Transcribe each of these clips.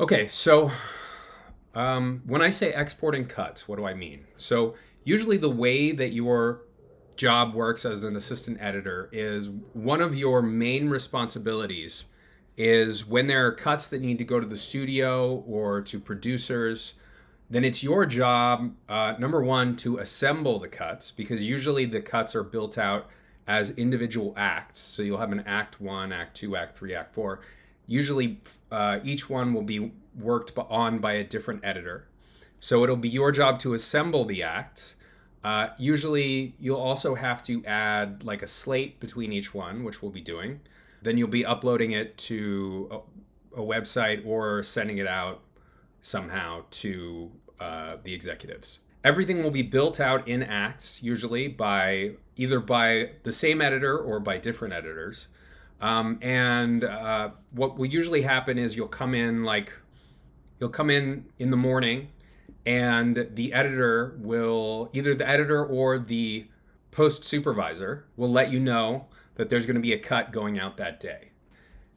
Okay, so when I say exporting cuts, what do I mean? So usually the way that your job works as an assistant editor is one of your main responsibilities is when there are cuts that need to go to the studio or to producers, then it's your job, number one, to assemble the cuts because usually the cuts are built out as individual acts. So you'll have an act one, act two, act three, act four. Usually each one will be worked on by a different editor. So it'll be your job to assemble the acts. Usually you'll also have to add like a slate between each one, which we'll be doing. Then you'll be uploading it to a website or sending it out somehow to the executives. Everything will be built out in acts, usually by either by the same editor or by different editors. And what will usually happen is you'll come in the morning, and the editor will either the editor or the post supervisor will let you know that there's going to be a cut going out that day.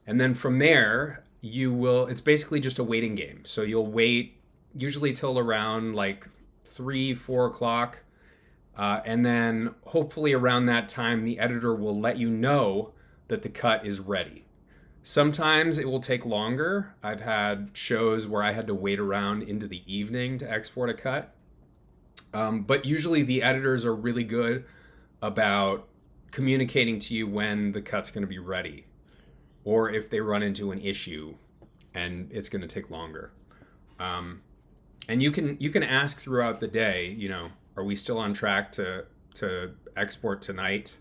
And then from there, it's basically just a waiting game. So you'll wait usually till around like 3, 4 o'clock. And then hopefully around that time, the editor will let you know that the cut is ready. Sometimes it will take longer. I've had shows where I had to wait around into the evening to export a cut. But usually the editors are really good about communicating to you when the cut's going to be ready, or if they run into an issue and it's going to take longer. And you can ask throughout the day, are we still on track to export tonight?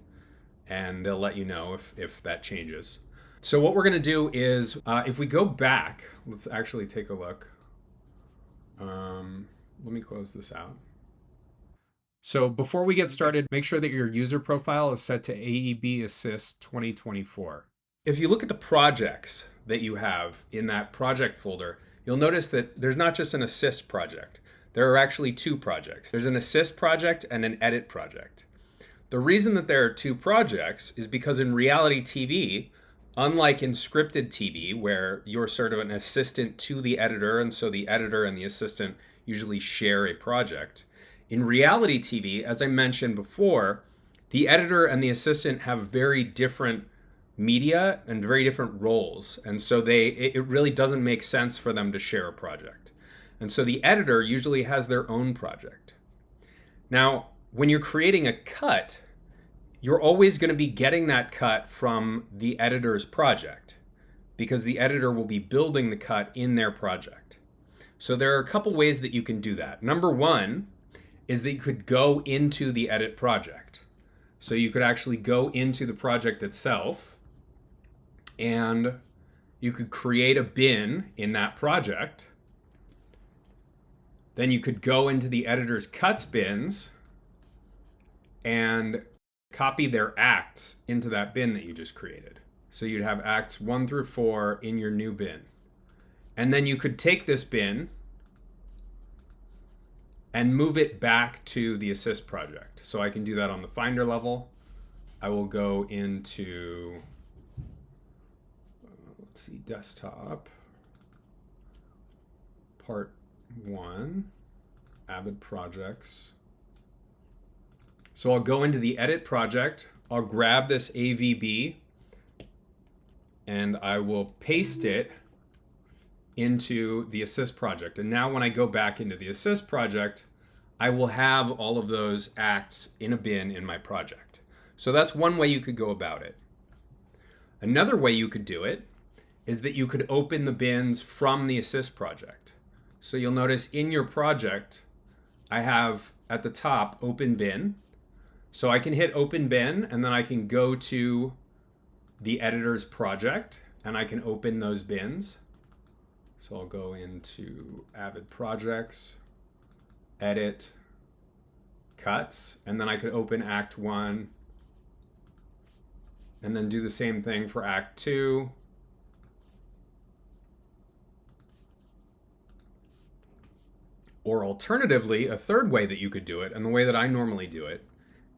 And they'll let you know if that changes. So what we're going to do is, if we go back, let's actually take a look. Let me close this out. So before we get started, make sure that your user profile is set to AEB Assist 2024. If you look at the projects that you have in that project folder, you'll notice that there's not just an assist project. There are actually two projects. There's an assist project and an edit project. The reason that there are two projects is because in reality TV, unlike in scripted TV, where you're sort of an assistant to the editor, and so the editor and the assistant usually share a project, in reality TV, as I mentioned before, the editor and the assistant have very different media and very different roles. And so it really doesn't make sense for them to share a project. And so the editor usually has their own project. Now, when you're creating a cut, you're always going to be getting that cut from the editor's project because the editor will be building the cut in their project. So there are a couple ways that you can do that. Number one is that you could go into the edit project. So you could actually go into the project itself and you could create a bin in that project. Then you could go into the editor's cuts bins and copy their acts into that bin that you just created. So you'd have acts 1 through 4 in your new bin. And then you could take this bin and move it back to the assist project. So I can do that on the Finder level. I will go into, let's see, desktop, part 1, Avid projects. So I'll go into the edit project, I'll grab this AVB, and I will paste it into the assist project. And now when I go back into the assist project, I will have all of those acts in a bin in my project. So that's one way you could go about it. Another way you could do it is that you could open the bins from the assist project. So you'll notice in your project, I have at the top open bin. So I can hit open bin and then I can go to the editor's project and I can open those bins. So I'll go into Avid projects, edit, cuts, and then I could open Act 1 and then do the same thing for Act 2. Or alternatively, a third way that you could do it, and the way that I normally do it,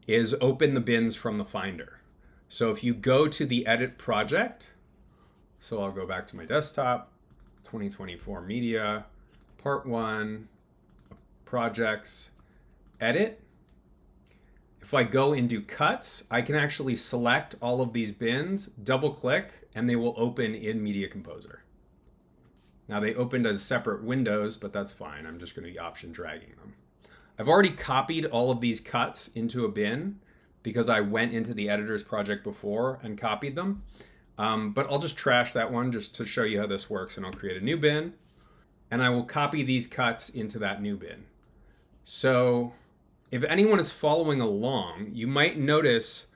is open the bins from the Finder. So if you go to the edit project, so I'll go back to my desktop, 2024 media, part 1, projects, edit. If I go into cuts, I can actually select all of these bins, double click, and they will open in Media Composer. Now they opened as separate windows, but that's fine. I'm just going to be option dragging them. I've already copied all of these cuts into a bin because I went into the editor's project before and copied them. But I'll just trash that one just to show you how this works, and I'll create a new bin, and I will copy these cuts into that new bin. So if anyone is following along, you might notice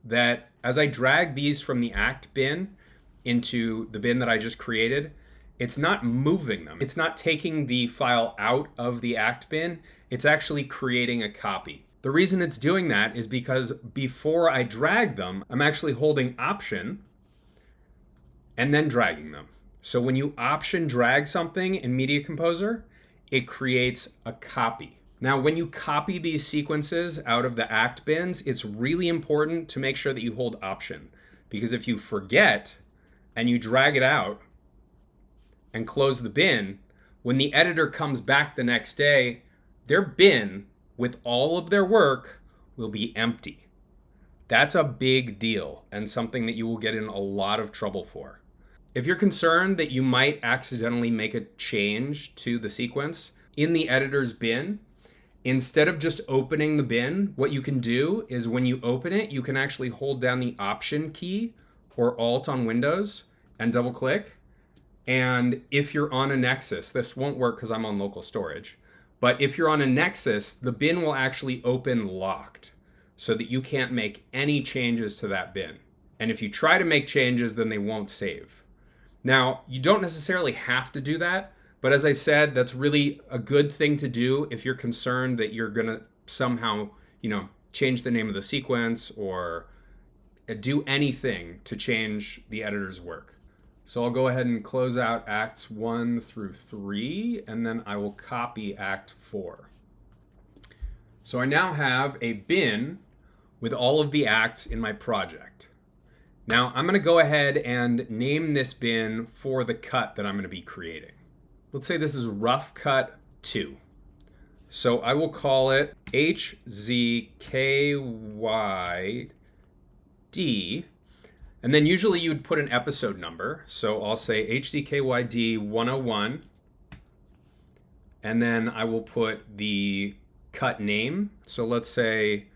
that as I drag these from the act bin into the bin that I just created, it's not moving them. It's not taking the file out of the act bin. It's actually creating a copy. The reason it's doing that is because before I drag them, I'm actually holding Option and then dragging them. So when you Option drag something in Media Composer, it creates a copy. Now, when you copy these sequences out of the act bins, it's really important to make sure that you hold Option, because if you forget and you drag it out and close the bin, when the editor comes back the next day, their bin with all of their work will be empty. That's a big deal and something that you will get in a lot of trouble for. If you're concerned that you might accidentally make a change to the sequence in the editor's bin, instead of just opening the bin, what you can do is when you open it, you can actually hold down the Option key or Alt on Windows and double click. And if you're on a Nexus, this won't work because I'm on local storage, but if you're on a Nexus, the bin will actually open locked so that you can't make any changes to that bin. And if you try to make changes, then they won't save. Now, you don't necessarily have to do that, but as I said, that's really a good thing to do if you're concerned that you're gonna somehow, change the name of the sequence or do anything to change the editor's work. So I'll go ahead and close out Acts 1 through 3, and then I will copy Act 4. So I now have a bin with all of the acts in my project. Now I'm going to go ahead and name this bin for the cut that I'm going to be creating. Let's say this is Rough Cut 2. So I will call it HZKYD. And then usually you would put an episode number. So I'll say HDKYD 101. And then I will put the cut name. So let's say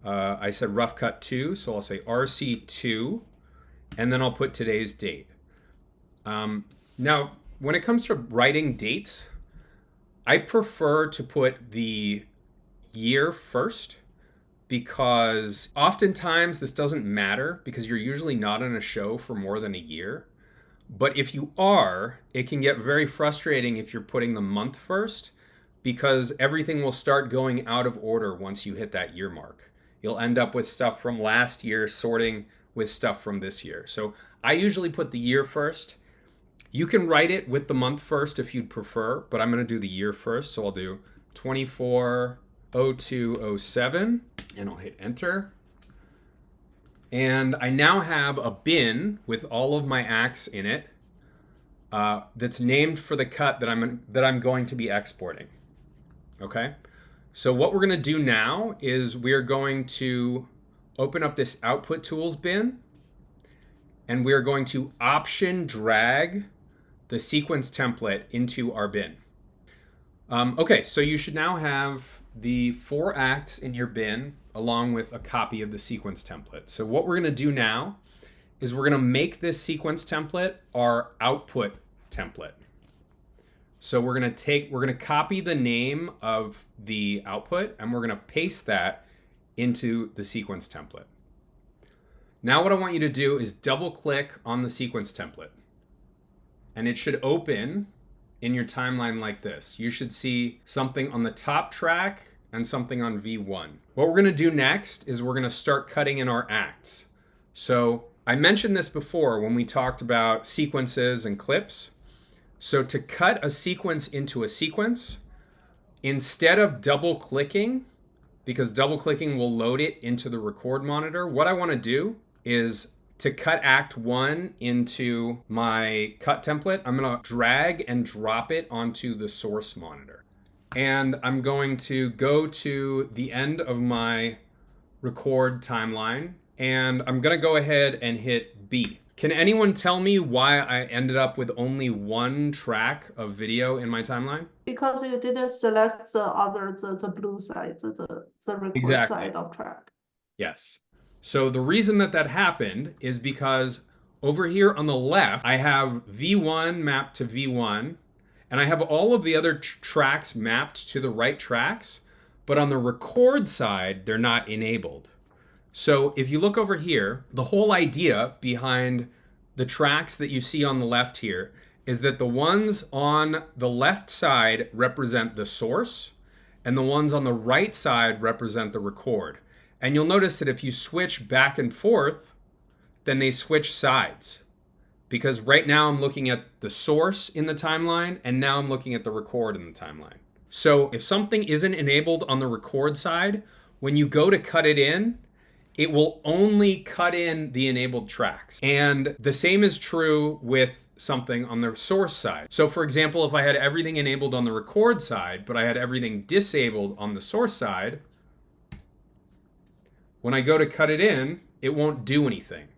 I said Rough Cut 2. So I'll say RC2. And then I'll put today's date. Now, when it comes to writing dates, I prefer to put the year first, because oftentimes this doesn't matter because you're usually not on a show for more than a year. But if you are, it can get very frustrating if you're putting the month first, because everything will start going out of order once you hit that year mark. You'll end up with stuff from last year sorting with stuff from this year. So I usually put the year first. You can write it with the month first if you'd prefer, but I'm going to do the year first. So I'll do 24/02/07, and I'll hit enter. And I now have a bin with all of my acts in it that's named for the cut that I'm going to be exporting. Okay? So what we're going to do now is we're going to open up this Output Tools bin, and we're going to Option drag the sequence template into our bin. Okay, so you should now have the 4 acts in your bin along with a copy of the sequence template. So what we're going to do now is we're going to make this sequence template our output template. So we're going to copy the name of the output, and we're going to paste that into the sequence template. Now what I want you to do is double click on the sequence template, and it should open in your timeline like this. You should see something on the top track and something on V1. What we're going to do next is we're going to start cutting in our acts. So I mentioned this before when we talked about sequences and clips. So to cut a sequence into a sequence, instead of double clicking, because double clicking will load it into the record monitor, what I want to do is to cut Act 1 into my cut template, I'm going to drag and drop it onto the source monitor. And I'm going to go to the end of my record timeline, and I'm going to go ahead and hit B. Can anyone tell me why I ended up with only one track of video in my timeline? Because you didn't select the blue side, the record Exactly. side of track. Yes. So the reason that happened is because over here on the left, I have V1 mapped to V1, and I have all of the other tracks mapped to the right tracks, but on the record side, they're not enabled. So if you look over here, the whole idea behind the tracks that you see on the left here is that the ones on the left side represent the source, and the ones on the right side represent the record. And you'll notice that if you switch back and forth, then they switch sides. Because right now I'm looking at the source in the timeline, and now I'm looking at the record in the timeline. So if something isn't enabled on the record side, when you go to cut it in, it will only cut in the enabled tracks. And the same is true with something on the source side. So for example, if I had everything enabled on the record side, but I had everything disabled on the source side, when I go to cut it in, it won't do anything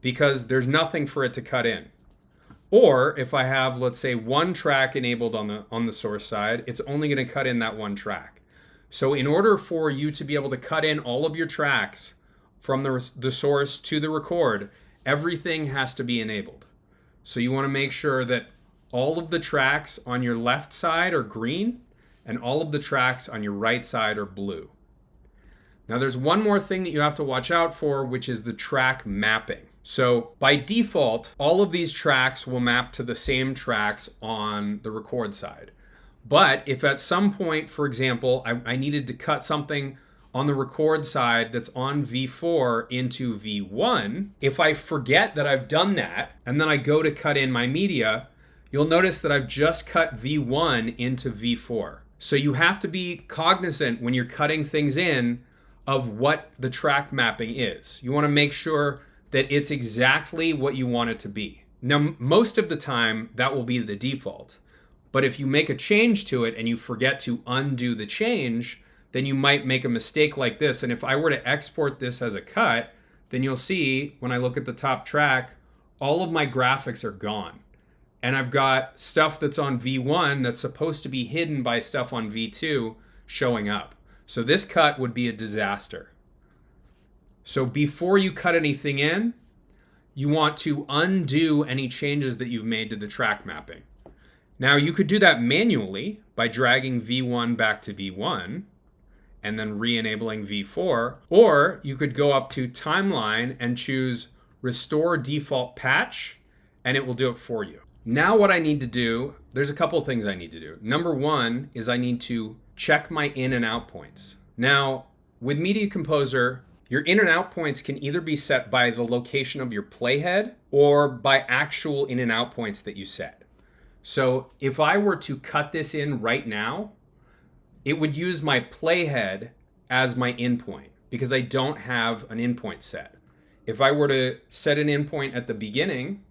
because there's nothing for it to cut in. Or if I have, let's say, one track enabled on the source side, it's only going to cut in that one track. So in order for you to be able to cut in all of your tracks from the source to the record, everything has to be enabled. So you want to make sure that all of the tracks on your left side are green and all of the tracks on your right side are blue. Now there's one more thing that you have to watch out for, which is the track mapping. So by default, all of these tracks will map to the same tracks on the record side. But if at some point, for example, I needed to cut something on the record side that's on V4 into V1, if I forget that I've done that, and then I go to cut in my media, you'll notice that I've just cut V1 into V4. So you have to be cognizant when you're cutting things in of what the track mapping is. You want to make sure that it's exactly what you want it to be. Now, most of the time, that will be the default. But if you make a change to it and you forget to undo the change, then you might make a mistake like this. And if I were to export this as a cut, then you'll see when I look at the top track, all of my graphics are gone. And I've got stuff that's on V1 that's supposed to be hidden by stuff on V2 showing up. So this cut would be a disaster. So before you cut anything in, you want to undo any changes that you've made to the track mapping. Now you could do that manually by dragging V1 back to V1 and then re-enabling V4, or you could go up to timeline and choose restore default patch and it will do it for you. Now what I need to do, there's a couple things I need to do. Number one is I need to check my in and out points. Now with Media Composer, your in and out points can either be set by the location of your playhead or by actual in and out points that you set. So if I were to cut this in right now, it would use my playhead as my in point because I don't have an in point set. If I were to set an in point at the beginning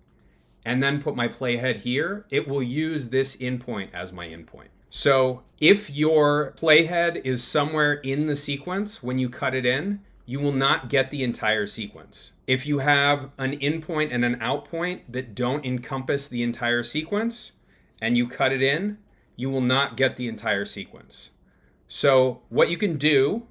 and then put my playhead here, it will use this in point as my in point. So if your playhead is somewhere in the sequence when you cut it in, you will not get the entire sequence. If you have an in point and an out point that don't encompass the entire sequence, and you cut it in, you will not get the entire sequence. So what you can do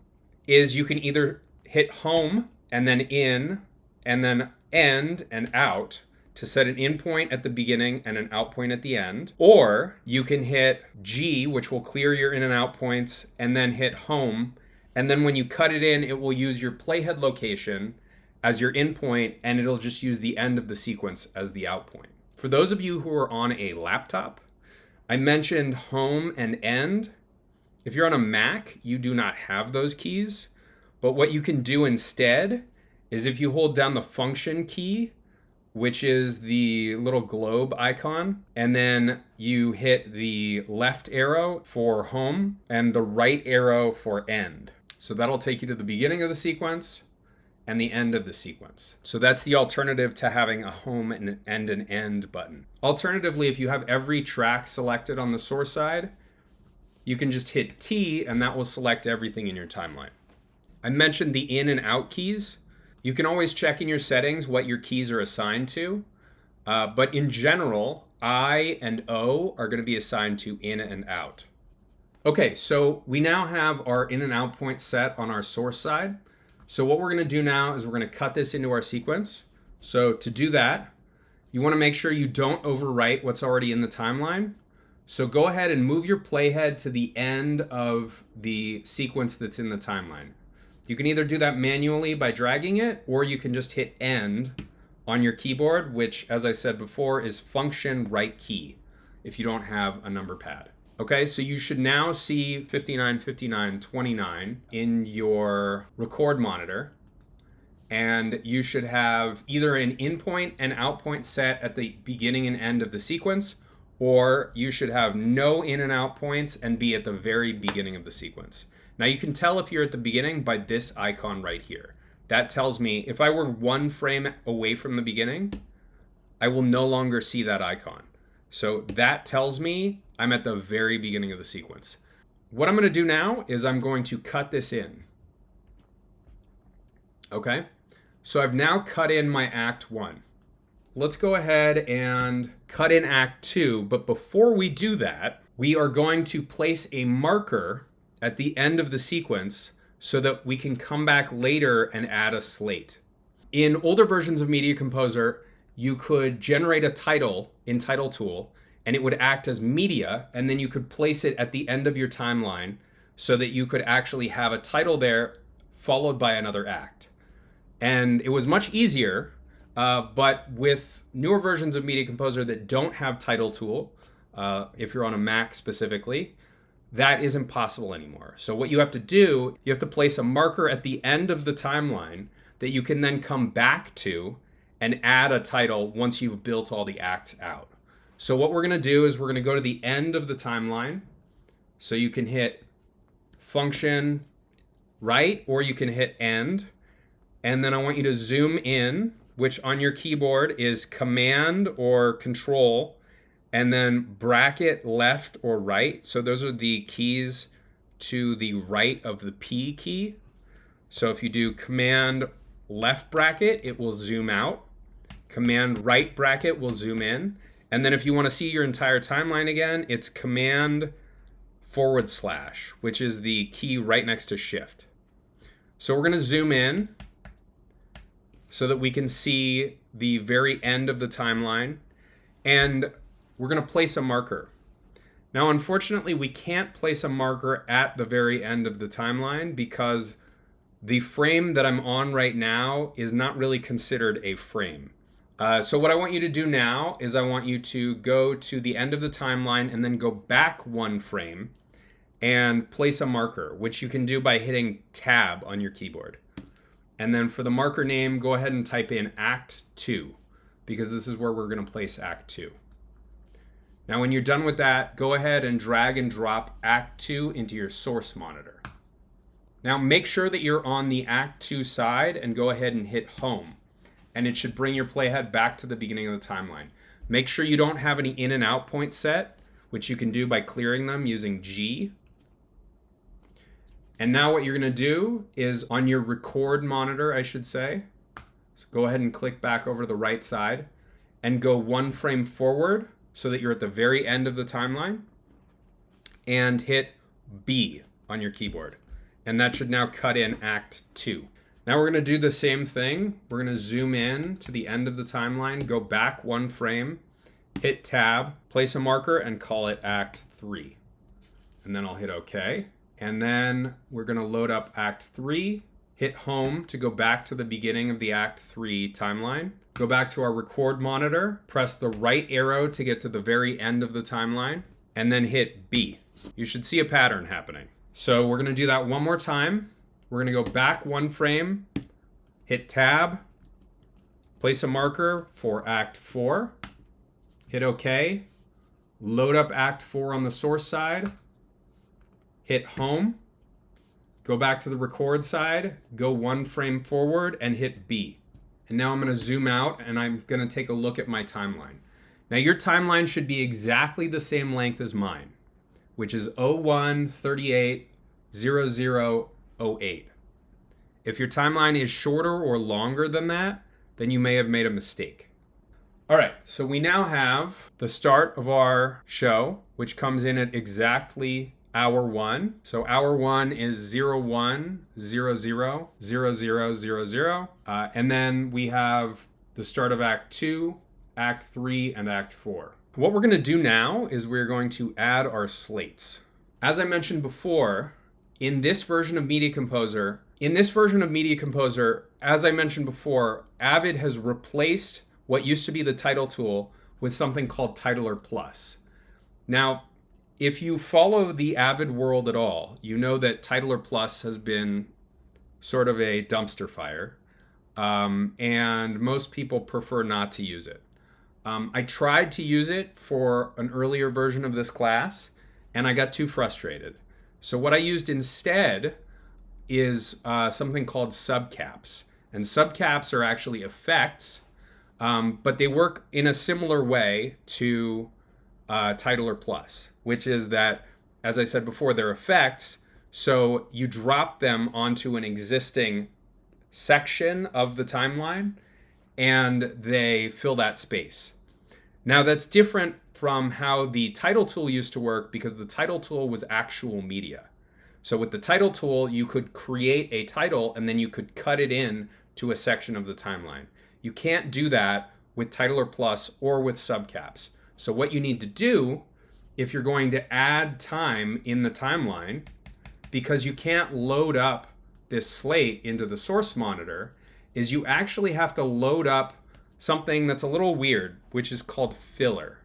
is you can either hit home and then in and then end and out to set an in point at the beginning and an out point at the end. Or you can hit G, which will clear your in and out points, and then hit home. And then when you cut it in, it will use your playhead location as your in point, and it'll just use the end of the sequence as the out point. For those of you who are on a laptop, I mentioned home and end. If you're on a Mac, you do not have those keys. But what you can do instead is if you hold down the function key, which is the little globe icon, and then you hit the left arrow for home and the right arrow for end. So that'll take you to the beginning of the sequence, and the end of the sequence. So that's the alternative to having a home and an end button. Alternatively, if you have every track selected on the source side, you can just hit T and that will select everything in your timeline. I mentioned the in and out keys. You can always check in your settings what your keys are assigned to, but in general, I and O are going to be assigned to in and out. Okay, so we now have our in and out point set on our source side. So what we're going to do now is we're going to cut this into our sequence. So to do that, you want to make sure you don't overwrite what's already in the timeline. So go ahead and move your playhead to the end of the sequence that's in the timeline. You can either do that manually by dragging it, or you can just hit end on your keyboard, which, as I said before, is function right key if you don't have a number pad. Okay, so you should now see 59, 59, 29 in your record monitor. And you should have either an in point and out point set at the beginning and end of the sequence, or you should have no in and out points and be at the very beginning of the sequence. Now you can tell if you're at the beginning by this icon right here. That tells me if I were one frame away from the beginning, I will no longer see that icon. So that tells me I'm at the very beginning of the sequence. What I'm going to do now is I'm going to cut this in. Okay, so I've now cut in my Act 1. Let's go ahead and cut in Act 2, but before we do that, we are going to place a marker at the end of the sequence so that we can come back later and add a slate. In older versions of Media Composer, you could generate a title in Title Tool, and it would act as media, and then you could place it at the end of your timeline so that you could actually have a title there followed by another act. And it was much easier, but with newer versions of Media Composer that don't have Title Tool, if you're on a Mac specifically, that is impossible anymore. So what you have to do, you have to place a marker at the end of the timeline that you can then come back to and add a title once you've built all the acts out. So what we're going to do is we're going to go to the end of the timeline. So you can hit function right, or you can hit end. And then I want you to zoom in, which on your keyboard is Command or Control, and then bracket left or right. So those are the keys to the right of the P key. So if you do Command left bracket, it will zoom out. Command right bracket will zoom in. And then if you want to see your entire timeline again, it's Command /, which is the key right next to Shift. So we're going to zoom in so that we can see the very end of the timeline. And we're going to place a marker. Now, unfortunately, we can't place a marker at the very end of the timeline because the frame that I'm on right now is not really considered a frame. So what I want you to do now is I want you to go to the end of the timeline and then go back one frame and place a marker, which you can do by hitting Tab on your keyboard. And then for the marker name, go ahead and type in Act 2, because this is where we're going to place Act 2. Now when you're done with that, go ahead and drag and drop Act 2 into your source monitor. Now make sure that you're on the Act 2 side and go ahead and hit Home. And it should bring your playhead back to the beginning of the timeline. Make sure you don't have any in and out points set, which you can do by clearing them using G. And now what you're going to do is on your record monitor, I should say, so go ahead and click back over to the right side and go one frame forward so that you're at the very end of the timeline, and hit B on your keyboard. And that should now cut in Act 2. Now we're going to do the same thing. We're going to zoom in to the end of the timeline, go back one frame, hit Tab, place a marker, and call it Act 3. And then I'll hit OK. And then we're going to load up Act 3, hit Home to go back to the beginning of the Act 3 timeline. Go back to our record monitor, press the right arrow to get to the very end of the timeline, and then hit B. You should see a pattern happening. So we're going to do that one more time. We're going to go back one frame, hit Tab, place a marker for Act 4, hit OK, load up Act 4 on the source side, hit Home, go back to the record side, go 1 frame forward, and hit B. And now I'm going to zoom out, and I'm going to take a look at my timeline. Now your timeline should be exactly the same length as mine, which is 01380008. If your timeline is shorter or longer than that, then you may have made a mistake. All right, so we now have the start of our show, which comes in at exactly hour 1. So hour 1 is 01000000. And then we have the start of Act 2, Act 3, and Act 4. What we're going to do now is we're going to add our slates. As I mentioned before, in this version of Media Composer, as I mentioned before, Avid has replaced what used to be the title tool with something called Titler Plus. Now, if you follow the Avid world at all, you know that Titler Plus has been sort of a dumpster fire, and most people prefer not to use it. I tried to use it for an earlier version of this class, and I got too frustrated. So what I used instead is something called subcaps. And subcaps are actually effects, but they work in a similar way to Titler Plus, which is that, as I said before, they're effects. So you drop them onto an existing section of the timeline, and they fill that space. Now that's different from how the title tool used to work, because the title tool was actual media. So with the title tool, you could create a title and then you could cut it in to a section of the timeline. You can't do that with Titler Plus or with subcaps. So what you need to do, if you're going to add time in the timeline, because you can't load up this slate into the source monitor, is you actually have to load up something that's a little weird, which is called filler.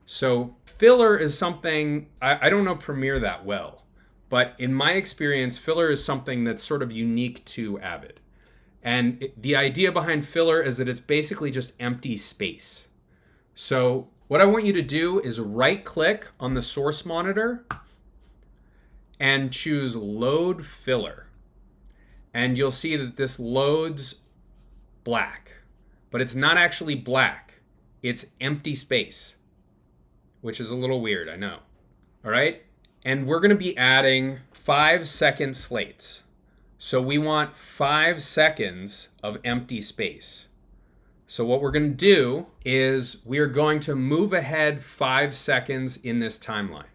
So filler is something, I don't know Premiere that well, but in my experience, filler is something that's sort of unique to Avid. And the idea behind filler is that it's basically just empty space. So what I want you to do is right click on the source monitor and choose load filler. And you'll see that this loads black, but it's not actually black. It's empty space, which is a little weird, I know. All right. And we're going to be adding 5-second slates. So we want 5 seconds of empty space. So what we're going to do is we are going to move ahead 5 seconds in this timeline.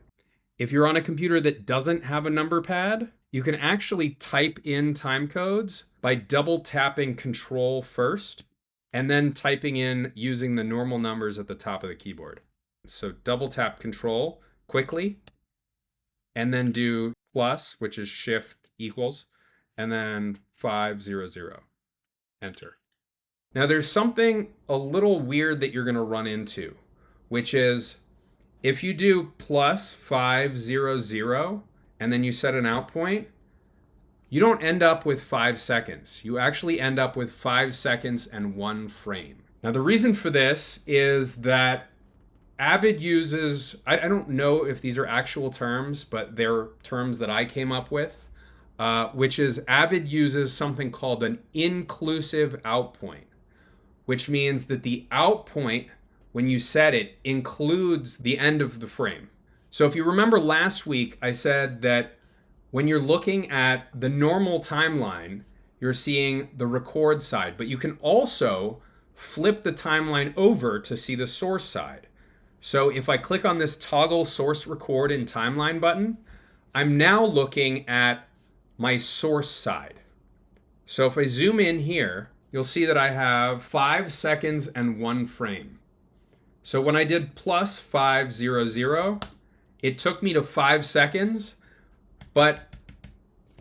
If you're on a computer that doesn't have a number pad, you can actually type in time codes by double tapping Control first and then typing in using the normal numbers at the top of the keyboard. So double tap Control quickly and then do plus, which is Shift equals, and then 500. Enter. Now there's something a little weird that you're going to run into, which is if you do plus 500 and then you set an out point, you don't end up with 5 seconds. You actually end up with 5 seconds and 1 frame. Now the reason for this is that Avid uses, I don't know if these are actual terms, but they're terms that I came up with, which is Avid uses something called an inclusive out point, which means that the out point, when you set it, includes the end of the frame. So if you remember last week, I said that when you're looking at the normal timeline, you're seeing the record side, but you can also flip the timeline over to see the source side. So if I click on this toggle source record in timeline button, I'm now looking at my source side. So if I zoom in here, you'll see that I have 5 seconds and 1 frame. So when I did plus 500, it took me to 5 seconds, but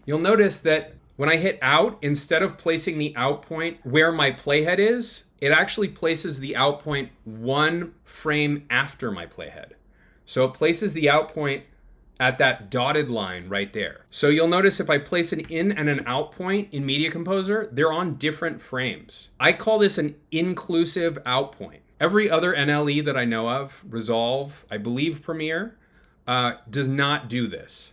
you'll notice that when I hit out, instead of placing the out point where my playhead is, it actually places the out point 1 frame after my playhead. So it places the out point at that dotted line right there. So you'll notice if I place an in and an out point in Media Composer, they're on different frames. I call this an inclusive out point. Every other NLE that I know of, Resolve, I believe Premiere, does not do this.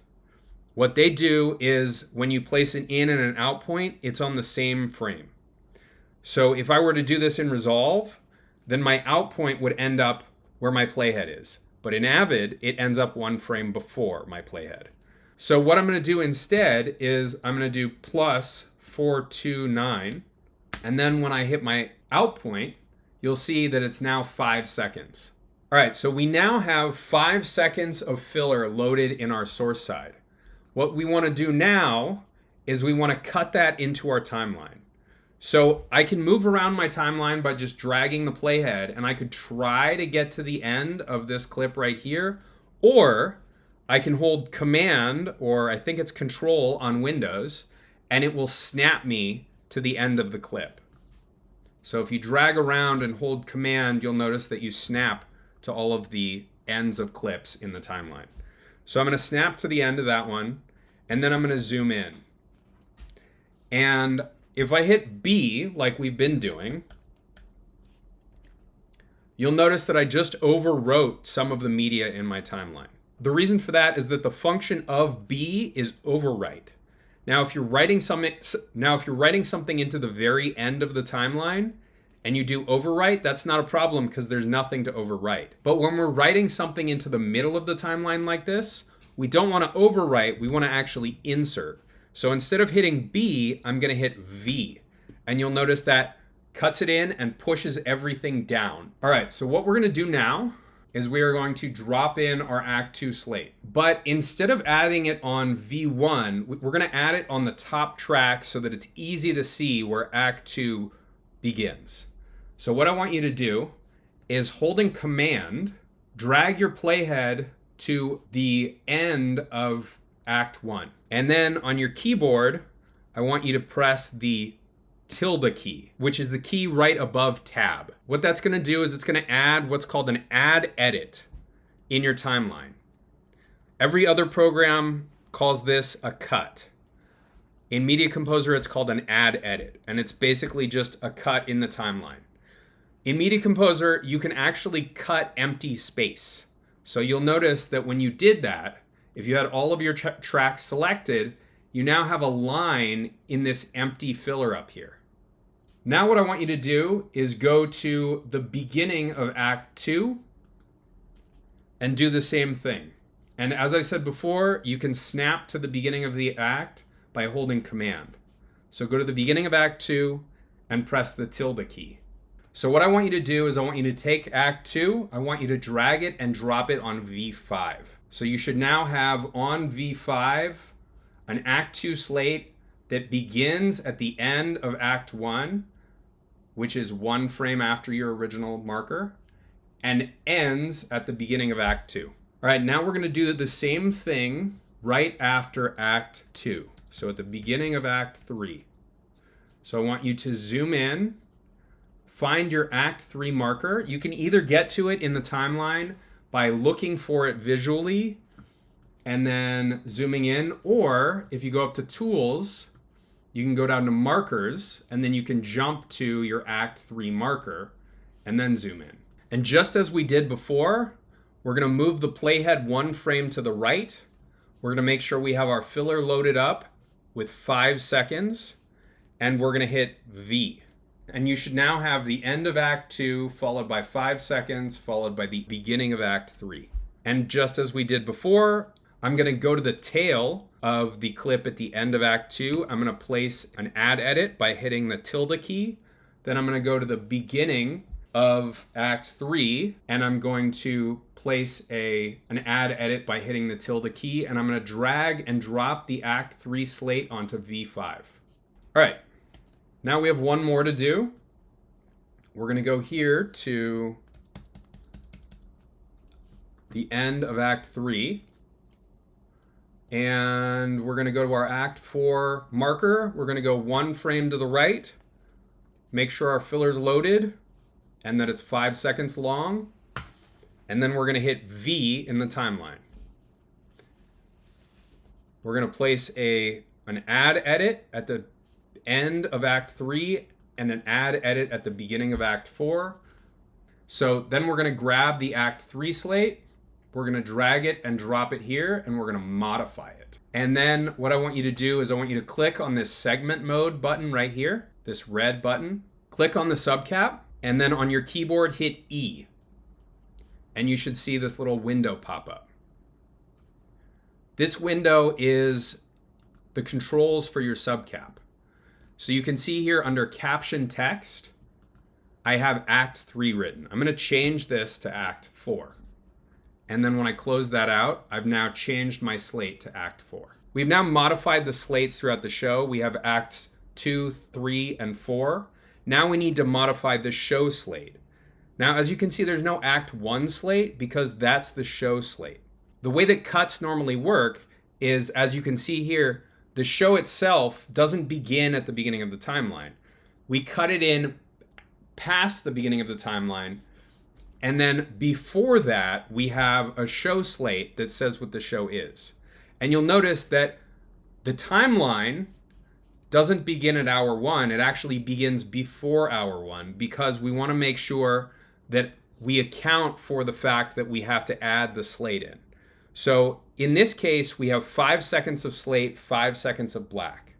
What they do is when you place an in and an out point, it's on the same frame. So if I were to do this in Resolve, then my out point would end up where my playhead is. But in Avid, it ends up one frame before my playhead. So what I'm going to do instead is I'm going to do plus 429. And then when I hit my out point, you'll see that it's now 5 seconds. All right, so we now have 5 seconds of filler loaded in our source side. What we want to do now is we want to cut that into our timeline. So I can move around my timeline by just dragging the playhead, and I could try to get to the end of this clip right here, or I can hold Command, or I think it's Control on Windows, and it will snap me to the end of the clip. So if you drag around and hold Command, you'll notice that you snap to all of the ends of clips in the timeline. So I'm going to snap to the end of that one, and then I'm going to zoom in. And if I hit B, like we've been doing, you'll notice that I just overwrote some of the media in my timeline. The reason for that is that the function of B is overwrite. Now, if you're writing something into the very end of the timeline and you do overwrite, that's not a problem because there's nothing to overwrite. But when we're writing something into the middle of the timeline like this, we don't want to overwrite, we want to actually insert. So instead of hitting B, I'm going to hit V. And you'll notice that cuts it in and pushes everything down. All right, so what we're going to do now is we are going to drop in our Act 2 slate. But instead of adding it on V1, we're going to add it on the top track so that it's easy to see where Act 2 begins. So what I want you to do is holding Command, drag your playhead to the end of Act 1. And then on your keyboard, I want you to press the tilde key, which is the key right above tab. What that's going to do is it's going to add what's called an add edit in your timeline. Every other program calls this a cut. In Media Composer, it's called an add edit, and it's basically just a cut in the timeline. In Media Composer, you can actually cut empty space. So you'll notice that when you did that, if you had all of your tracks selected, you now have a line in this empty filler up here. Now what I want you to do is go to the beginning of Act 2 and do the same thing. And as I said before, you can snap to the beginning of the act by holding Command. So go to the beginning of Act 2 and press the tilde key. So what I want you to do is I want you to take Act 2, I want you to drag it and drop it on V5. So you should now have on V5 an Act 2 slate that begins at the end of Act 1, which is one frame after your original marker, and ends at the beginning of Act 2. All right, now we're going to do the same thing right after Act 2. So at the beginning of Act 3. So I want you to zoom in, find your Act 3 marker. You can either get to it in the timeline by looking for it visually and then zooming in, or if you go up to Tools, you can go down to Markers, and then you can jump to your Act 3 marker and then zoom in. And just as we did before, we're going to move the playhead one frame to the right. We're going to make sure we have our filler loaded up with 5 seconds, and we're going to hit V. And you should now have the end of Act 2 followed by 5 seconds, followed by the beginning of Act 3. And just as we did before, I'm going to go to the tail of the clip at the end of Act 2. I'm going to place an add edit by hitting the tilde key. Then I'm going to go to the beginning of Act 3, and I'm going to place an add edit by hitting the tilde key, and I'm going to drag and drop the Act 3 slate onto V5. All right, now we have one more to do. We're going to go here to the end of Act 3, and we're going to go to our Act 4 marker. We're going to go one frame to the right, make sure our filler's loaded, and that it's 5 seconds long, and then we're going to hit V in the timeline. We're going to place an add edit at the end of Act 3 and an add edit at the beginning of Act 4. So then we're going to grab the Act 3 slate, we're going to drag it and drop it here, and we're going to modify it. And then what I want you to do is I want you to click on this segment mode button right here, this red button. Click on the subcap, and then on your keyboard hit E. And you should see this little window pop up. This window is the controls for your subcap. So you can see here under caption text, I have Act 3 written. I'm going to change this to Act 4. And then when I close that out, I've now changed my slate to Act 4. We've now modified the slates throughout the show. We have Acts 2, 3, and 4. Now we need to modify the show slate. Now, as you can see, there's no Act 1 slate because that's the show slate. The way that cuts normally work is, as you can see here, the show itself doesn't begin at the beginning of the timeline. We cut it in past the beginning of the timeline, and then before that, we have a show slate that says what the show is. And you'll notice that the timeline doesn't begin at hour 1. It actually begins before hour 1 because we want to make sure that we account for the fact that we have to add the slate in. So in this case, we have 5 seconds of slate, 5 seconds of black.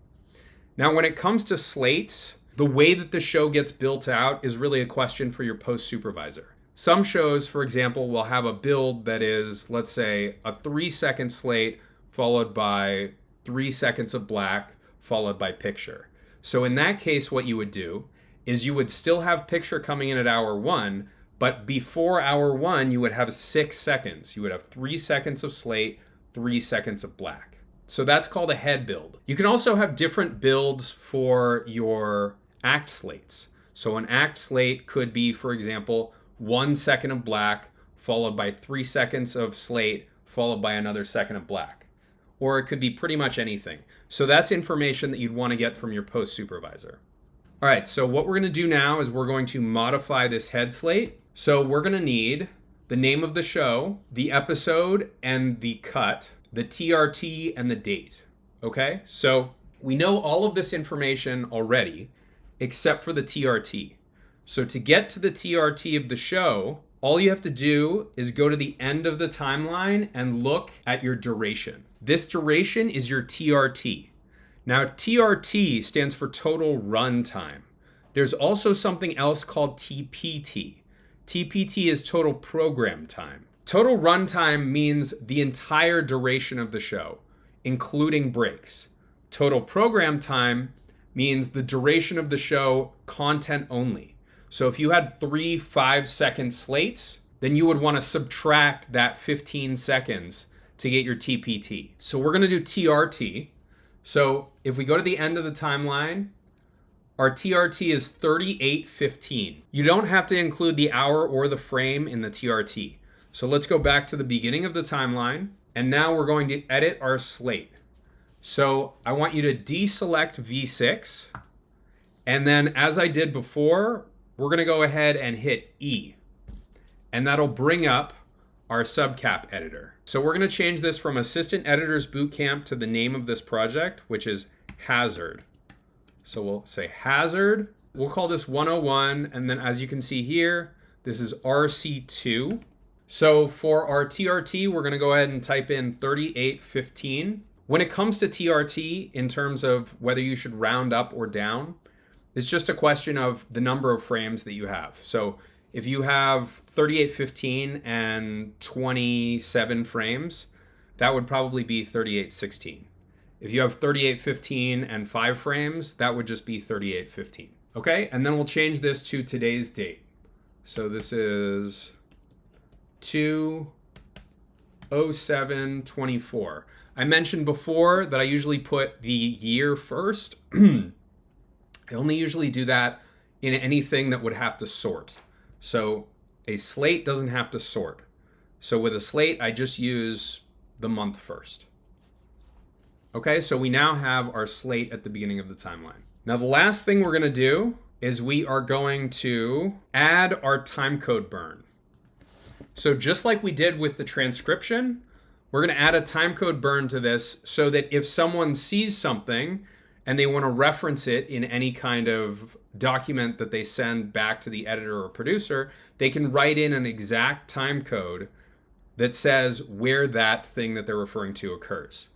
Now, when it comes to slates, the way that the show gets built out is really a question for your post supervisor. Some shows, for example, will have a build that is, let's say, a 3-second slate followed by 3 seconds of black followed by picture. So in that case, what you would do is you would still have picture coming in at hour 1, but before hour 1, you would have 6 seconds. You would have 3 seconds of slate, 3 seconds of black. So that's called a head build. You can also have different builds for your act slates. So an act slate could be, for example, 1 second of black followed by 3 seconds of slate followed by another second of black. Or it could be pretty much anything. So that's information that you'd want to get from your post supervisor. All right, so what we're going to do now is we're going to modify this head slate. So we're going to need the name of the show, the episode and the cut, the TRT and the date. Okay, so we know all of this information already except for the TRT. So to get to the TRT of the show, all you have to do is go to the end of the timeline and look at your duration. This duration is your TRT. Now, TRT stands for total run time. There's also something else called TPT. TPT is total program time. Total run time means the entire duration of the show, including breaks. Total program time means the duration of the show, content only. So if you had 3 5-second slates, then you would want to subtract that 15 seconds to get your TPT. So we're going to do TRT. So if we go to the end of the timeline, our TRT is 38:15. You don't have to include the hour or the frame in the TRT. So let's go back to the beginning of the timeline. And now we're going to edit our slate. So I want you to deselect V6. And then as I did before, we're going to go ahead and hit E. And that'll bring up our subcap editor. So we're going to change this from Assistant Editors Bootcamp to the name of this project, which is Hazard. So we'll say Hazard. We'll call this 101. And then as you can see here, this is RC2. So for our TRT, we're going to go ahead and type in 38:15. When it comes to TRT, in terms of whether you should round up or down, it's just a question of the number of frames that you have. So if you have 38:15 and 27 frames, that would probably be 38:16. If you have 38:15 and 5 frames, that would just be 38:15. Okay, and then we'll change this to today's date. So this is 2/07/24. I mentioned before that I usually put the year first. I only usually do that in anything that would have to sort. So a slate doesn't have to sort. So with a slate, I just use the month first. Okay, so we now have our slate at the beginning of the timeline. Now the last thing we're going to do is we are going to add our timecode burn. So just like we did with the transcription, we're going to add a timecode burn to this so that if someone sees something and they want to reference it in any kind of document that they send back to the editor or producer, they can write in an exact timecode that says where that thing that they're referring to occurs.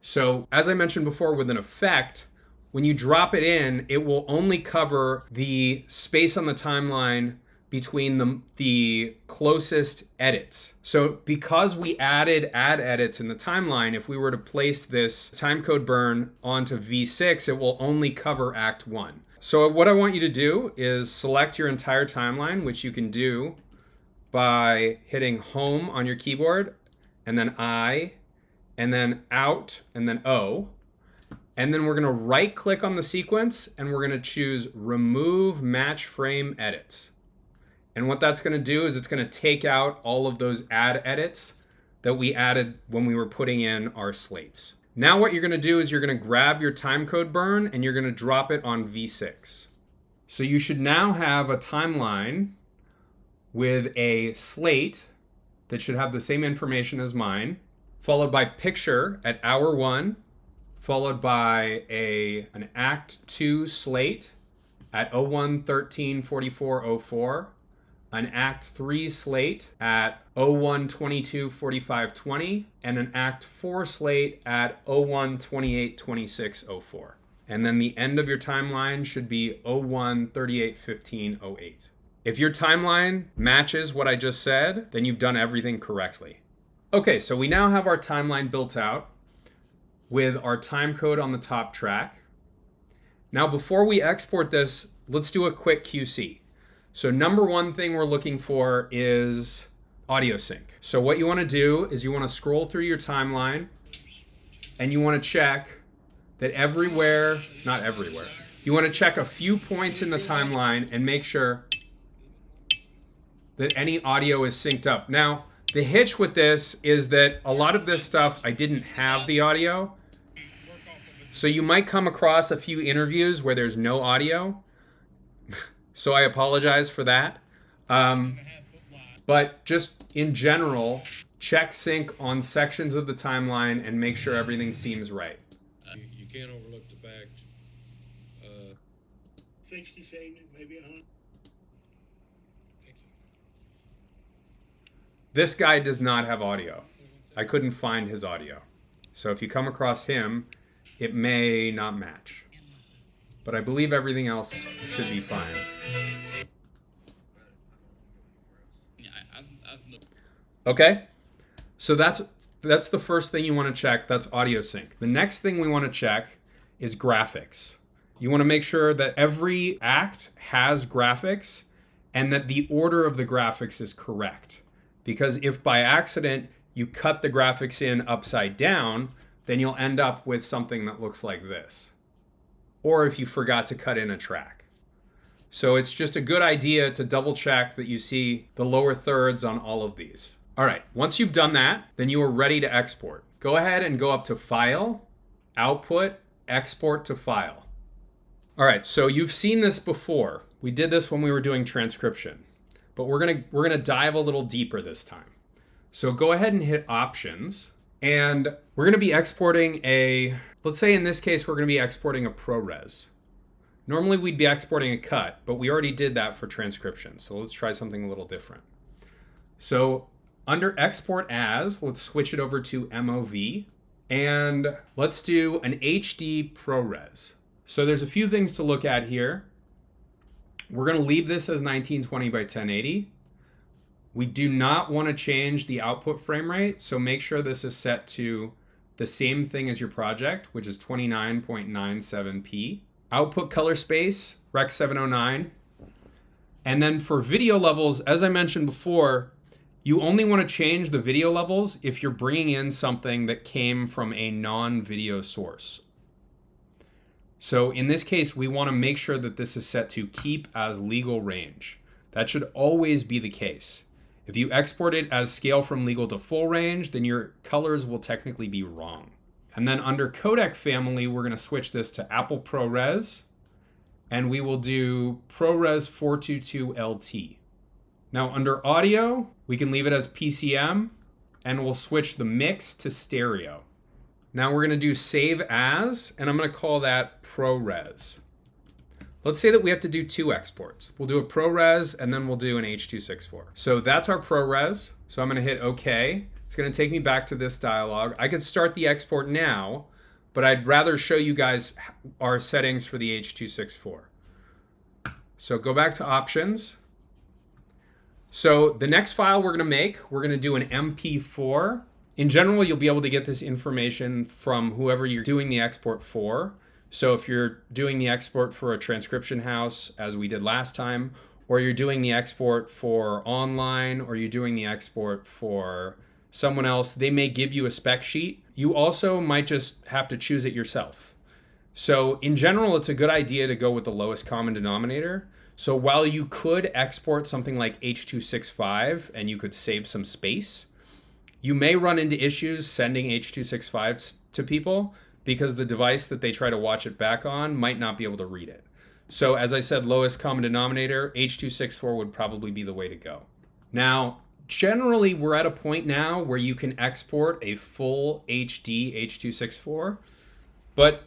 So as I mentioned before with an effect, when you drop it in, it will only cover the space on the timeline between the closest edits. So because we added add edits in the timeline, if we were to place this timecode burn onto V6, it will only cover Act 1. So what I want you to do is select your entire timeline, which you can do by hitting Home on your keyboard, and then I, and then Out, and then O. And then we're gonna right click on the sequence and we're gonna choose Remove Match Frame Edits. And what that's gonna do is it's gonna take out all of those add edits that we added when we were putting in our slates. Now what you're gonna do is you're gonna grab your timecode burn and you're gonna drop it on V6. So you should now have a timeline with a slate that should have the same information as mine, followed by picture at hour 1, followed by an Act 2 slate at 01:13:44:04, an Act 3 slate at 01:22:45:20, and an Act 4 slate at 01:28:26:04. And then the end of your timeline should be 01:38:15:08. If your timeline matches what I just said, then you've done everything correctly. Okay, so we now have our timeline built out with our timecode on the top track. Now, before we export this, let's do a quick QC. So number one thing we're looking for is audio sync. So what you want to do is you want to scroll through your timeline and you want to check that everywhere, not everywhere, you want to check a few points in the timeline and make sure that any audio is synced up. Now, the hitch with this is that a lot of this stuff, I didn't have the audio. So you might come across a few interviews where there's no audio. So I apologize for that. But just in general, check sync on sections of the timeline and make sure everything seems right. You can't overlook the fact. 60, 70, maybe 100. This guy does not have audio. I couldn't find his audio. So if you come across him, it may not match. But I believe everything else should be fine. Okay, so that's the first thing you want to check. That's audio sync. The next thing we want to check is graphics. You want to make sure that every act has graphics and that the order of the graphics is correct. Because if by accident you cut the graphics in upside down, then you'll end up with something that looks like this. Or if you forgot to cut in a track. So it's just a good idea to double check that you see the lower thirds on all of these. All right, once you've done that, then you are ready to export. Go ahead and go up to File, Output, Export to File. All right, so you've seen this before. We did this when we were doing transcription, but we're gonna dive a little deeper this time. So go ahead and hit Options, and we're gonna be exporting let's say in this case, we're gonna be exporting a ProRes. Normally we'd be exporting a cut, but we already did that for transcription. So let's try something a little different. So under Export As, let's switch it over to MOV, and let's do an HD ProRes. So there's a few things to look at here. We're gonna leave this as 1920 by 1080. We do not want to change the output frame rate, so make sure this is set to the same thing as your project, which is 29.97p. Output color space, Rec 709. And then for video levels, as I mentioned before, you only want to change the video levels if you're bringing in something that came from a non-video source. So in this case, we want to make sure that this is set to keep as legal range. That should always be the case. If you export it as scale from legal to full range, then your colors will technically be wrong. And then under codec family, we're going to switch this to Apple ProRes, and we will do ProRes 422 LT. Now under audio, we can leave it as PCM, and we'll switch the mix to stereo. Now we're going to do Save As, and I'm going to call that ProRes. Let's say that we have to do 2 exports. We'll do a ProRes and then we'll do an H.264. So that's our ProRes. So I'm going to hit OK. It's going to take me back to this dialog. I could start the export now, but I'd rather show you guys our settings for the H.264. So go back to options. So the next file we're going to do an MP4. In general, you'll be able to get this information from whoever you're doing the export for. So if you're doing the export for a transcription house, as we did last time, or you're doing the export for online, or you're doing the export for someone else, they may give you a spec sheet. You also might just have to choose it yourself. So in general, it's a good idea to go with the lowest common denominator. So while you could export something like H.265 and you could save some space, you may run into issues sending H.265 to people because the device that they try to watch it back on might not be able to read it. So as I said, lowest common denominator, H.264 would probably be the way to go. Now, generally, we're at a point now where you can export a full HD H.264, but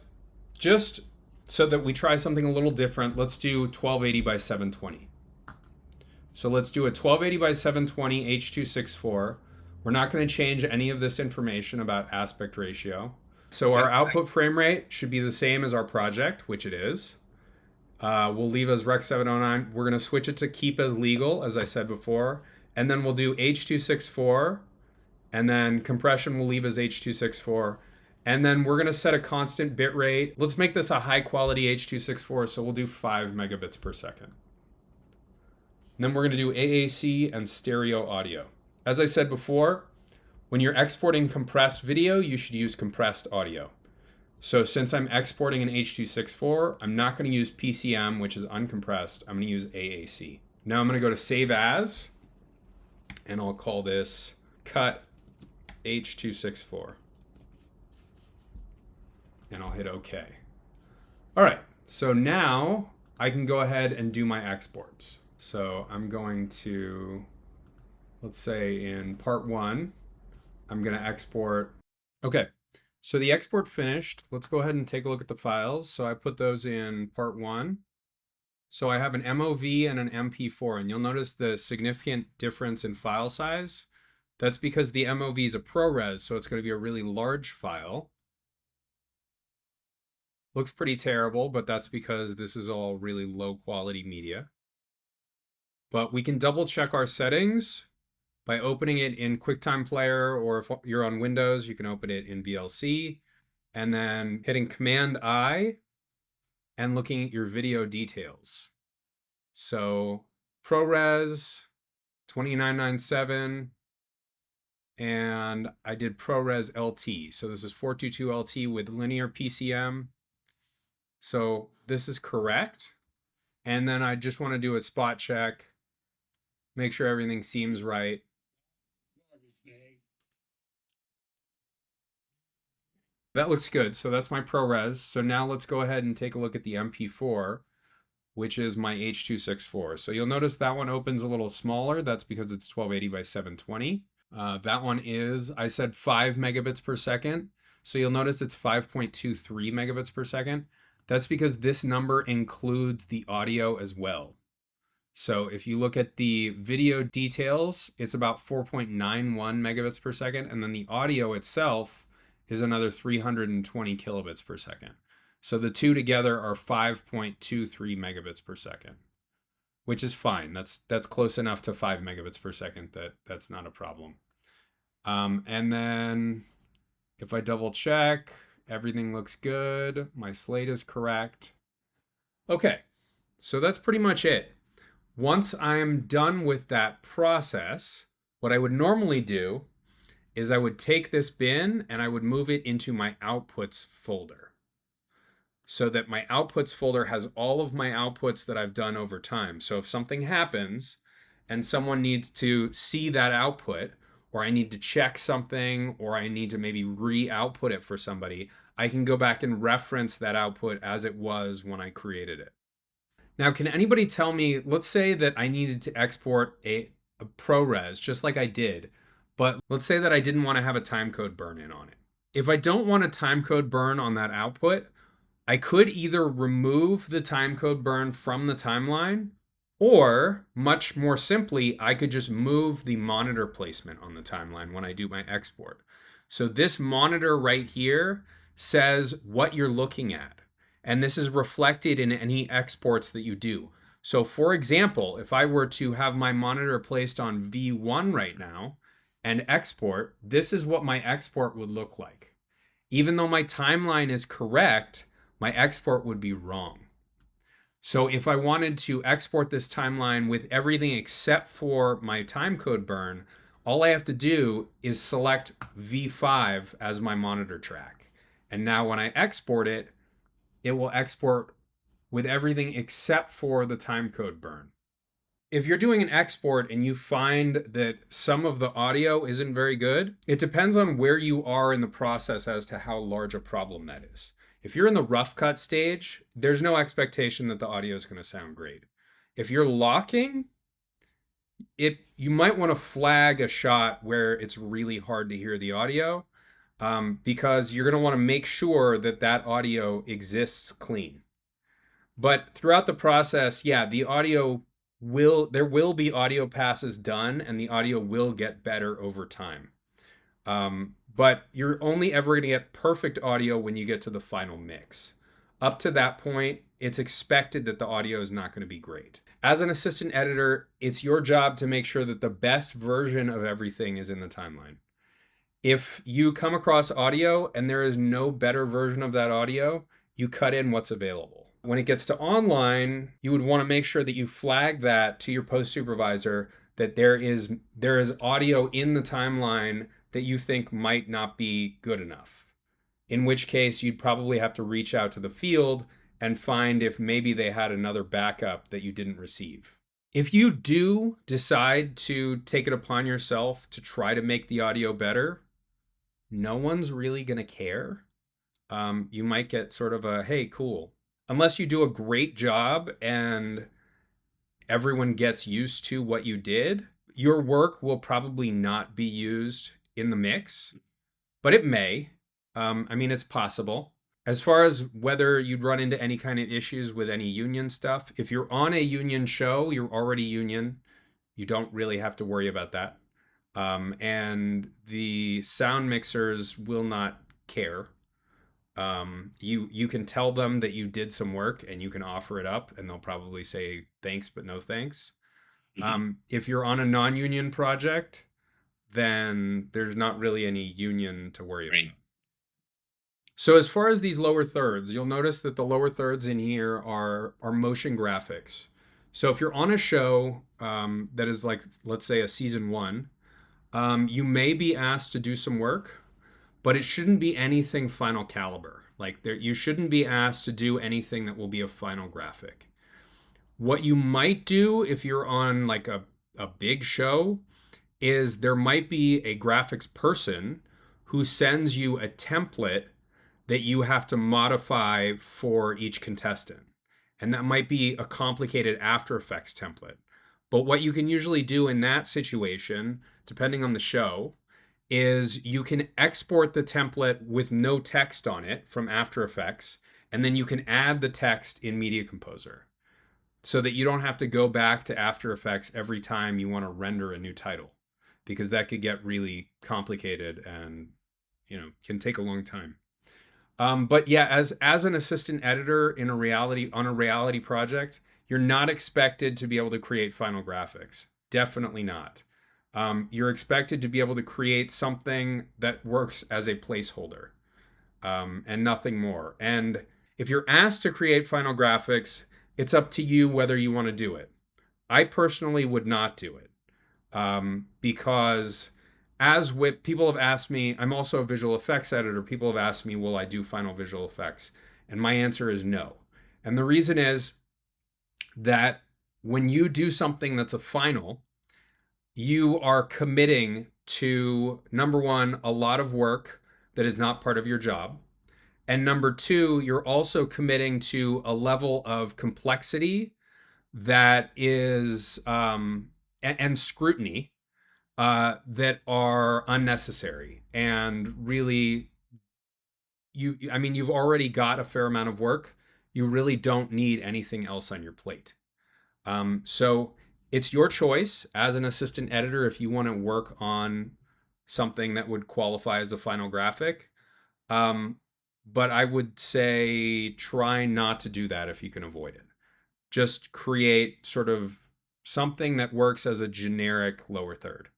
just so that we try something a little different, let's do 1280 by 720. So let's do a 1280 by 720 H.264. We're not going to change any of this information about aspect ratio. So our output frame rate should be the same as our project, which it is. We'll leave as Rec 709. We're going to switch it to keep as legal, as I said before. And then we'll do H.264. And then compression we'll leave as H.264. And then we're going to set a constant bit rate. Let's make this a high quality H.264. So we'll do 5 megabits per second. And then we're going to do AAC and stereo audio. As I said before, when you're exporting compressed video, you should use compressed audio. So since I'm exporting an H.264, I'm not going to use PCM, which is uncompressed. I'm going to use AAC. Now I'm going to go to Save As, and I'll call this Cut H.264. And I'll hit OK. All right, so now I can go ahead and do my exports. So I'm going to, let's say in part 1, I'm going to export. Okay, so the export finished. Let's go ahead and take a look at the files. So I put those in part 1. So I have an MOV and an MP4, and you'll notice the significant difference in file size. That's because the MOV is a ProRes, so it's going to be a really large file. Looks pretty terrible, but that's because this is all really low quality media. But we can double check our settings by opening it in QuickTime Player, or if you're on Windows, you can open it in VLC, and then hitting Command-I and looking at your video details. So ProRes 2997, and I did ProRes LT. So this is 422 LT with linear PCM. So this is correct. And then I just want to do a spot check, make sure everything seems right. That looks good. So that's my ProRes. So now let's go ahead and take a look at the MP4, which is my H.264. So you'll notice that one opens a little smaller. That's because it's 1280 by 720. That one is, I said 5 megabits per second. So you'll notice it's 5.23 megabits per second. That's because this number includes the audio as well. So if you look at the video details, it's about 4.91 megabits per second. And then the audio itself is another 320 kilobits per second. So the two together are 5.23 megabits per second, which is fine. That's close enough to 5 megabits per second that's not a problem. And then if I double check, everything looks good. My slate is correct. Okay, so that's pretty much it. Once I'm done with that process, what I would normally do is I would take this bin and I would move it into my outputs folder, so that my outputs folder has all of my outputs that I've done over time. So if something happens and someone needs to see that output, or I need to check something, or I need to maybe re-output it for somebody, I can go back and reference that output as it was when I created it. Now, can anybody tell me, let's say that I needed to export a ProRes, just like I did, but let's say that I didn't want to have a timecode burn in on it. If I don't want a timecode burn on that output, I could either remove the timecode burn from the timeline, Or, much more simply, I could just move the monitor placement on the timeline when I do my export. So this monitor right here says what you're looking at. And this is reflected in any exports that you do. So for example, if I were to have my monitor placed on V1 right now and export, this is what my export would look like. Even though my timeline is correct, my export would be wrong. So if I wanted to export this timeline with everything except for my timecode burn, all I have to do is select V5 as my monitor track. And now when I export it, it will export with everything except for the timecode burn. If you're doing an export and you find that some of the audio isn't very good, it depends on where you are in the process as to how large a problem that is. If you're in the rough cut stage, there's no expectation that the audio is going to sound great. If you're locking, you might want to flag a shot where it's really hard to hear the audio, because you're going to want to make sure that that audio exists clean. But throughout the process, yeah, there will be audio passes done and the audio will get better over time. But you're only ever going to get perfect audio when you get to the final mix. Up to that point, it's expected that the audio is not going to be great. As an assistant editor, it's your job to make sure that the best version of everything is in the timeline. If you come across audio and there is no better version of that audio, you cut in what's available. When it gets to online, you would want to make sure that you flag that to your post supervisor that there is audio in the timeline that you think might not be good enough. In which case, you'd probably have to reach out to the field and find if maybe they had another backup that you didn't receive. If you do decide to take it upon yourself to try to make the audio better, no one's really going to care. You might get sort of a, hey, cool. Unless you do a great job and everyone gets used to what you did, your work will probably not be used in the mix, but it may. It's possible. As far as whether you'd run into any kind of issues with any union stuff, if you're on a union show, you're already union. You don't really have to worry about that. And the sound mixers will not care. You can tell them that you did some work and you can offer it up and they'll probably say thanks, but no thanks. If you're on a non-union project, then there's not really any union to worry about. So as far as these lower thirds, you'll notice that the lower thirds in here are motion graphics. So if you're on a show that is like, let's say a season 1, you may be asked to do some work, but it shouldn't be anything final caliber. You shouldn't be asked to do anything that will be a final graphic. What you might do if you're on like a big show is there might be a graphics person who sends you a template that you have to modify for each contestant. And that might be a complicated After Effects template. But what you can usually do in that situation, depending on the show, is you can export the template with no text on it from After Effects, and then you can add the text in Media Composer so that you don't have to go back to After Effects every time you want to render a new title, because that could get really complicated and can take a long time. But yeah, as an assistant editor on a reality project, you're not expected to be able to create final graphics. Definitely not. You're expected to be able to create something that works as a placeholder, and nothing more. And if you're asked to create final graphics, it's up to you whether you want to do it. I personally would not do it, because as with people have asked me, I'm also a visual effects editor. People have asked me, will I do final visual effects? And my answer is no. And the reason is that when you do something that's a final, you are committing to, number one, a lot of work that is not part of your job. And number two, you're also committing to a level of complexity that is, and scrutiny, that are unnecessary. And really, you've already got a fair amount of work. You really don't need anything else on your plate. So it's your choice as an assistant editor if you want to work on something that would qualify as a final graphic. But I would say try not to do that if you can avoid it. Just create sort of something that works as a generic lower third.